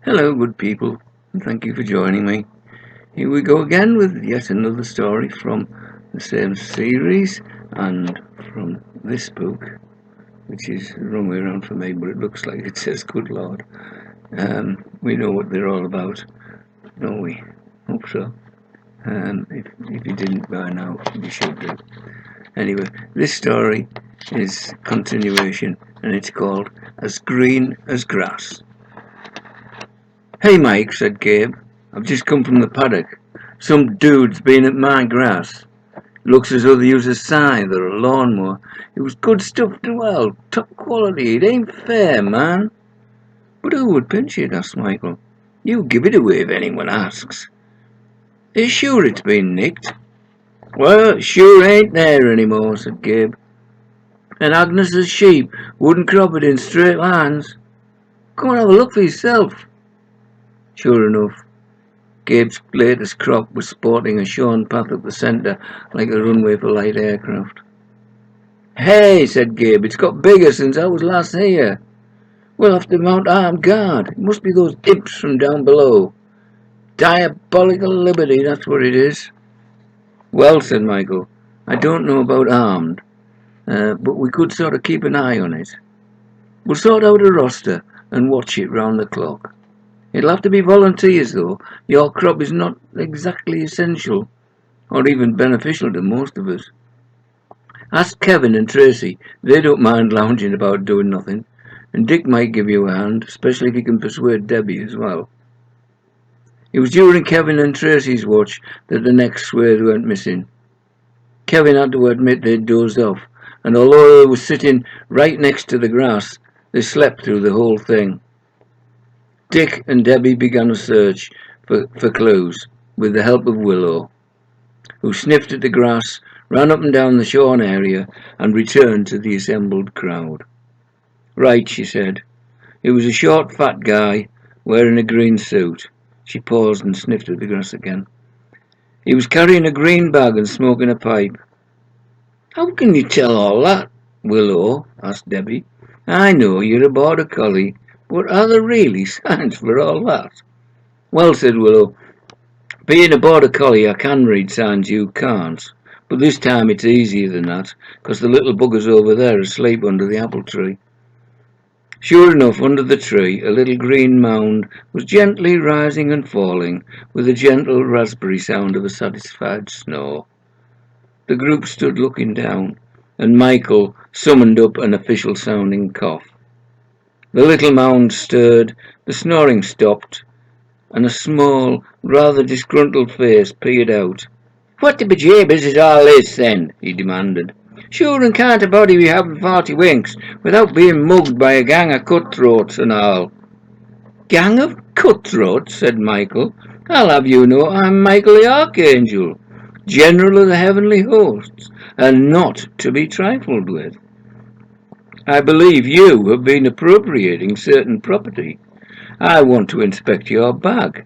Hello, good people, and thank you for joining me. Here we go again with yet another story from the same series and from this book, which is the wrong way around for me, but it looks like it says Good Lord. We know what they're all about, don't we? Hope so. If you didn't by now, you should do. Anyway, this story is continuation, and it's called As Green as Grass. "Hey, Mike," said Gabe. "I've just come from the paddock. Some dude's been at my grass. Looks as though they used a scythe or a lawnmower. It was good stuff as well, top quality. It ain't fair, man." "But who would pinch it?" asked Michael. "You give it away if anyone asks." "Are you sure it's been nicked?" "Well, it sure ain't there anymore," said Gabe. "And Agnes's sheep wouldn't crop it in straight lines. Come and have a look for yourself." Sure enough, Gabe's latest crop was sporting a shorn path up the centre like a runway for light aircraft. "Hey," said Gabe, "it's got bigger since I was last here. We'll have to mount armed guard. It must be those imps from down below. Diabolical liberty, that's what it is." "Well," said Michael, "I don't know about armed, but we could sort of keep an eye on it. We'll sort out a roster and watch it round the clock. It'll have to be volunteers, though. Your crop is not exactly essential, or even beneficial to most of us. Ask Kevin and Tracy. They don't mind lounging about doing nothing. And Dick might give you a hand, especially if he can persuade Debbie as well." It was during Kevin and Tracy's watch that the next swathe went missing. Kevin had to admit they'd dozed off, and although they were sitting right next to the grass, they slept through the whole thing. Dick and Debbie began a search for clues, with the help of Willow, who sniffed at the grass, ran up and down the shorn area, and returned to the assembled crowd. "Right," she said. "It was a short, fat guy, wearing a green suit." She paused and sniffed at the grass again. "He was carrying a green bag and smoking a pipe." "How can you tell all that, Willow?" asked Debbie. "I know you're a border collie, but are there really signs for all that?" "Well," said Willow, "being a border collie, I can read signs you can't. But this time it's easier than that, 'cause the little bugger's over there asleep under the apple tree." Sure enough, under the tree, a little green mound was gently rising and falling, with the gentle raspberry sound of a satisfied snore. The group stood looking down, and Michael summoned up an official-sounding cough. The little mound stirred, the snoring stopped, and a small, rather disgruntled face peered out. "What the bejeebers is all this, then?" he demanded. "Sure and can't a body be having 40 winks without being mugged by a gang of cutthroats and all?" "Gang of cutthroats?" said Michael. "I'll have you know I'm Michael the Archangel, General of the Heavenly Hosts, and not to be trifled with. I believe you have been appropriating certain property. I want to inspect your bag.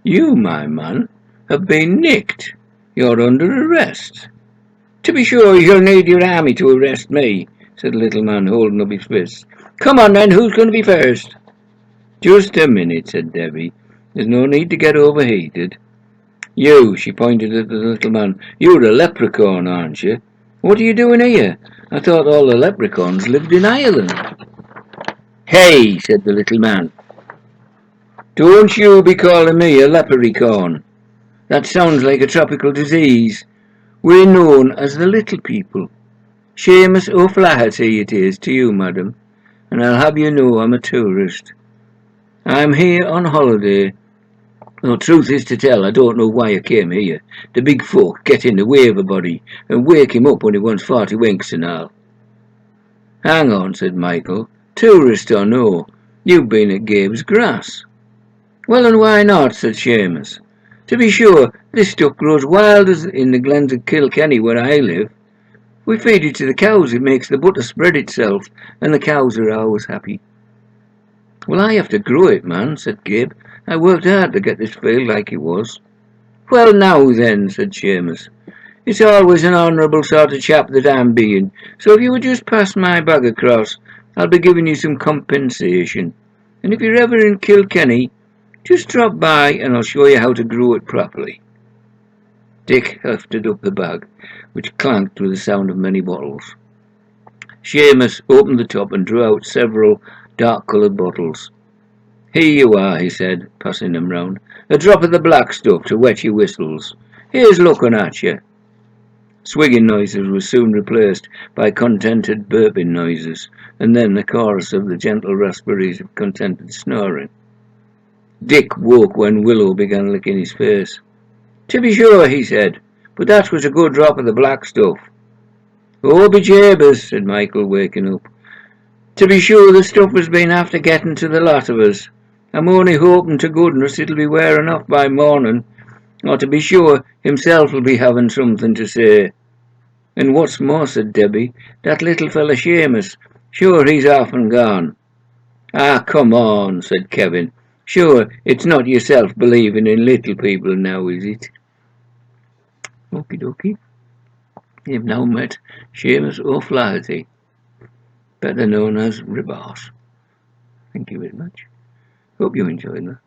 You, my man, have been nicked. You're under arrest." "To be sure, you'll need your army to arrest me," said the little man, holding up his fist. "Come on, then, who's going to be first?" "Just a minute," said Debbie. "There's no need to get overheated. You," she pointed at the little man, "you're a leprechaun, aren't you? What are you doing here? I thought all the leprechauns lived in Ireland." "Hey," said the little man, "don't you be calling me a leprechaun. That sounds like a tropical disease. We're known as the little people. Seamus O'Flaherty it is to you, madam, and I'll have you know I'm a tourist. I'm here on holiday. Though truth is to tell, I don't know why I came here. The big folk get in the way of a body and wake him up when he wants 40 winks and all." "Hang on," said Michael. "Tourist or no, you've been at Gabe's grass." "Well, and why not?" said Seamus. "To be sure, this stuff grows wild as in the glens of Kilkenny where I live. We feed it to the cows, it makes the butter spread itself, and the cows are always happy." "Well, I have to grow it, man," said Gabe. "I worked hard to get this field like it was." "Well, now then," said Seamus, "it's always an honourable sort of chap that I'm being, so if you would just pass my bag across, I'll be giving you some compensation. And if you're ever in Kilkenny, Just drop by and I'll show you how to grow it properly. Dick hefted up the bag, which clanked with the sound of many bottles. Seamus opened the top and drew out several dark-coloured bottles. Here you are, he said, passing them round. A drop of the black stuff to wet your whistles. Here's looking at you. Swigging noises were soon replaced by contented burping noises, and then a chorus of the gentle raspberries of contented snoring. Dick woke when Willow began licking his face. To be sure, he said, but that was a good drop of the black stuff. Oh, be jabers, said Michael, waking up. To be sure, the stuff has been after getting to the lot of us. I'm only hoping to goodness it'll be wearing off by morning, or to be sure himself'll be having something to say. And what's more, said Debbie, that little fella Seamus, sure he's off and gone. Ah, come on, said Kevin. Sure, it's not yourself believing in little people now, is it? Okie dokie. You've now met Seamus O'Flaherty, better known as Ribbart. Thank you very much. Hope you enjoyed that.